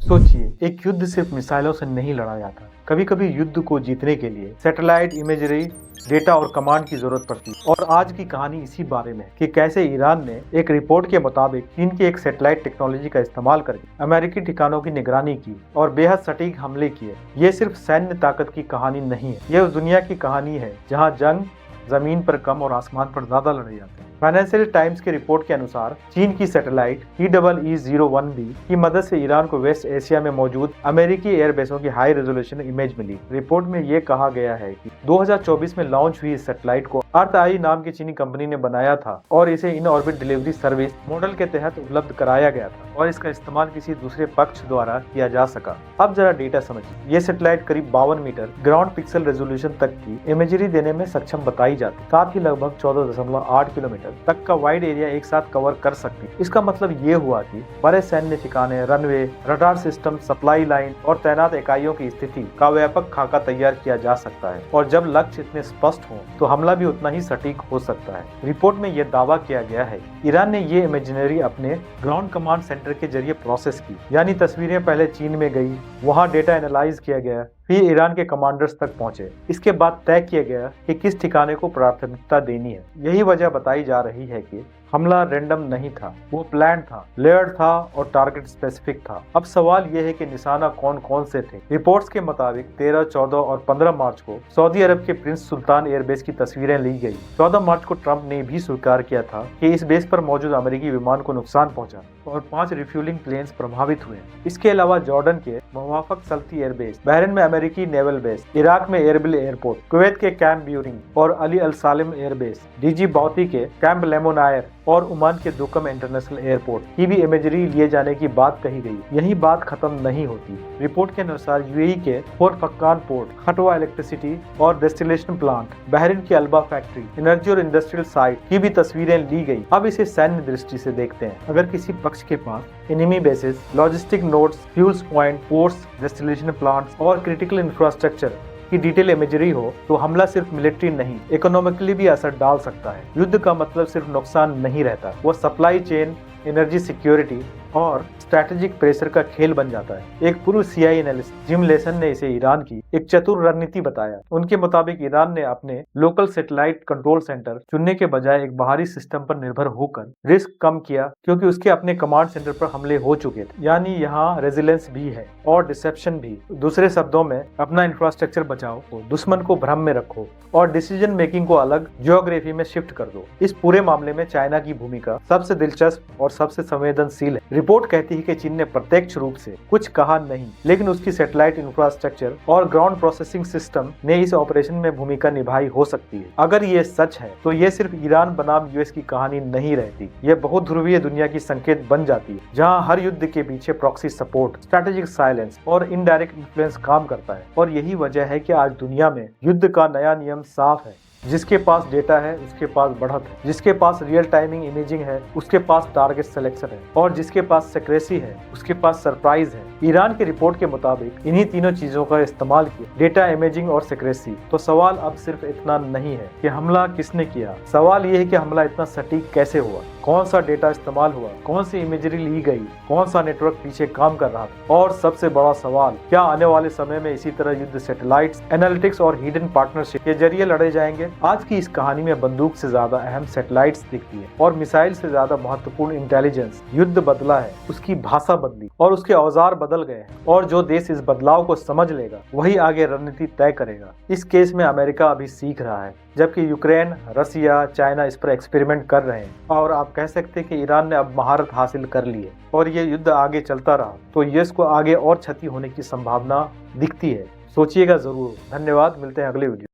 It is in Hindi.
सोचिए, एक युद्ध सिर्फ मिसाइलों से नहीं लड़ा जाता। कभी कभी युद्ध को जीतने के लिए सैटेलाइट इमेजरी, डेटा और कमांड की जरूरत पड़ती है। और आज की कहानी इसी बारे में है कि कैसे ईरान ने एक रिपोर्ट के मुताबिक चीन की एक सैटेलाइट टेक्नोलॉजी का इस्तेमाल करके अमेरिकी ठिकानों की निगरानी की और बेहद सटीक हमले किए। ये सिर्फ सैन्य ताकत की कहानी नहीं है, यह उस दुनिया की कहानी है जहाँ जंग जमीन पर कम और आसमान पर ज्यादा लड़े जाते हैं। फाइनेंशियल टाइम्स की रिपोर्ट के अनुसार चीन की सैटेलाइट EEE-01B की मदद से ईरान को वेस्ट एशिया में मौजूद अमेरिकी एयरबेसों की हाई रेजोल्यूशन इमेज मिली। रिपोर्ट में ये कहा गया है कि 2024 में लॉन्च हुई इस सैटेलाइट को अर्थ आई नाम की चीनी कंपनी ने बनाया था और इसे in orbit delivery service model के तहत उपलब्ध कराया गया था और इसका इस्तेमाल किसी दूसरे पक्ष द्वारा किया जा सका। अब जरा डेटा समझिए। ये सैटेलाइट करीब 52 मीटर ग्राउंड पिक्सल रेजोल्यूशन तक की इमेजरी देने में सक्षम बताई जाती, साथ ही लगभग 14.8 किलोमीटर तक का वाइड एरिया एक साथ कवर कर सकती। इसका मतलब ये हुआ कि बड़े सैन्य ठिकाने, runway, radar system, supply line और तैनात इकाइयों की स्थिति का व्यापक खाका तैयार किया जा सकता है। और जब लक्ष्य इतने स्पष्ट हो तो हमला भी उतना ही सटीक हो सकता है। रिपोर्ट में यह दावा किया गया है ईरान ने ये इमेजिनरी अपने ग्राउंड कमांड सेंटर के जरिए प्रोसेस की, यानी तस्वीरें पहले चीन में गई, वहाँ डेटा एनालाइज किया गया, फिर ईरान के कमांडर्स तक पहुंचे। इसके बाद तय किया गया कि किस ठिकाने को प्राथमिकता देनी है। यही वजह बताई जा रही है कि हमला रैंडम नहीं था, वो प्लान था, लेयर्ड था और टारगेट स्पेसिफिक था। अब सवाल यह है कि निशाना कौन कौन से थे। रिपोर्ट्स के मुताबिक 13, 14 और 15 मार्च को सऊदी अरब के प्रिंस सुल्तान एयरबेस की तस्वीरें ली गई। 14 मार्च को ट्रंप ने भी स्वीकार किया था कि इस बेस पर मौजूद अमेरिकी विमान को नुकसान पहुंचा और 5 रिफ्यूलिंग प्लेन्स प्रभावित हुए। इसके अलावा जॉर्डन के मुवाफक सल्ती एयरबेस, बहरीन में अमेरिकी नेवल बेस, इराक में एरबिल एयरपोर्ट, कुवैत के कैंप ब्यूरिंग और अली अल सालिम एयरबेस, डीजी बाउती के कैंप लेमोनायर और ओमान के दुकम इंटरनेशनल एयरपोर्ट की भी इमेजरी लिए जाने की बात कही गई। यही बात खत्म नहीं होती। रिपोर्ट के अनुसार यूएई के खोर फक्कान पोर्ट, खटवा इलेक्ट्रिसिटी और डिस्टिलेशन प्लांट, बहरीन की अल्बा फैक्ट्री, एनर्जी और इंडस्ट्रियल साइट की भी तस्वीरें ली गई। अब इसे सैन्य दृष्टि से देखते हैं। अगर किसी पक्ष के पास enemy bases, logistic nodes, fuels point, ports, distillation plants और क्रिटिकल इंफ्रास्ट्रक्चर की डिटेल इमेजरी हो तो हमला सिर्फ मिलिट्री नहीं, इकोनॉमिकली भी असर डाल सकता है। युद्ध का मतलब सिर्फ नुकसान नहीं रहता, वो सप्लाई चेन, एनर्जी सिक्योरिटी और स्ट्रैटेजिक प्रेशर का खेल बन जाता है। एक पूर्व CIA एनालिस्ट जिम लेसन ने इसे ईरान की एक चतुर रणनीति बताया। उनके मुताबिक ईरान ने अपने लोकल सैटेलाइट कंट्रोल सेंटर चुनने के बजाय एक बाहरी सिस्टम पर निर्भर होकर रिस्क कम किया, क्योंकि उसके अपने कमांड सेंटर पर हमले हो चुके थे। यानी यहाँ रेजिलेंस भी है और डिसेप्शन भी। दूसरे शब्दों में, अपना इंफ्रास्ट्रक्चर बचाओ, दुश्मन को भ्रम में रखो और डिसीजन मेकिंग को अलग जियोग्राफी में शिफ्ट कर दो। इस पूरे मामले में चाइना की भूमिका सबसे दिलचस्प और सबसे संवेदनशील है। रिपोर्ट कहती है कि चीन ने प्रत्यक्ष रूप से कुछ कहा नहीं, लेकिन उसकी सैटेलाइट इंफ्रास्ट्रक्चर और ग्राउंड प्रोसेसिंग सिस्टम ने इस ऑपरेशन में भूमिका निभाई हो सकती है। अगर ये सच है तो ये सिर्फ ईरान बनाम US की कहानी नहीं रहती, ये बहुत ध्रुवीय दुनिया की संकेत बन जाती है, जहां हर युद्ध के पीछे प्रॉक्सी सपोर्ट, स्ट्रैटेजिक साइलेंस और इनडायरेक्ट इन्फ्लुएंस काम करता है। और यही वजह है कि आज दुनिया में युद्ध का नया नियम साफ है। जिसके पास डेटा है उसके पास बढ़त है, जिसके पास रियल टाइमिंग इमेजिंग है उसके पास टारगेट सिलेक्शन है और जिसके पास सिक्रेसी है उसके पास सरप्राइज है। ईरान की रिपोर्ट के मुताबिक इन्हीं तीनों चीजों का इस्तेमाल किया, डेटा, इमेजिंग और सिक्रेसी। तो सवाल अब सिर्फ इतना नहीं है कि हमला किसने किया, सवाल ये है कि हमला इतना सटीक कैसे हुआ, कौन सा डेटा इस्तेमाल हुआ, कौन सी इमेजरी ली गई, कौन सा नेटवर्क पीछे काम कर रहा था, और सबसे बड़ा सवाल, क्या आने वाले समय में इसी तरह युद्ध सैटेलाइट्स, एनालिटिक्स और हिडन पार्टनरशिप के जरिए लड़े जाएंगे। आज की इस कहानी में बंदूक से ज्यादा अहम सैटेलाइट्स दिखती है और मिसाइल से ज्यादा महत्वपूर्ण इंटेलिजेंस। युद्ध बदला है, उसकी भाषा बदली और उसके औजार बदल गए हैं, और जो देश इस बदलाव को समझ लेगा वही आगे रणनीति तय करेगा। इस केस में अमेरिका अभी सीख रहा है, जबकि यूक्रेन, रसिया, चाइना इस पर एक्सपेरिमेंट कर रहे हैं। और आप कह सकते हैं कि ईरान ने अब महारत हासिल कर ली है और ये युद्ध आगे चलता रहा तो US को आगे और क्षति होने की संभावना दिखती है। सोचिएगा जरूर। धन्यवाद, मिलते हैं अगले वीडियो।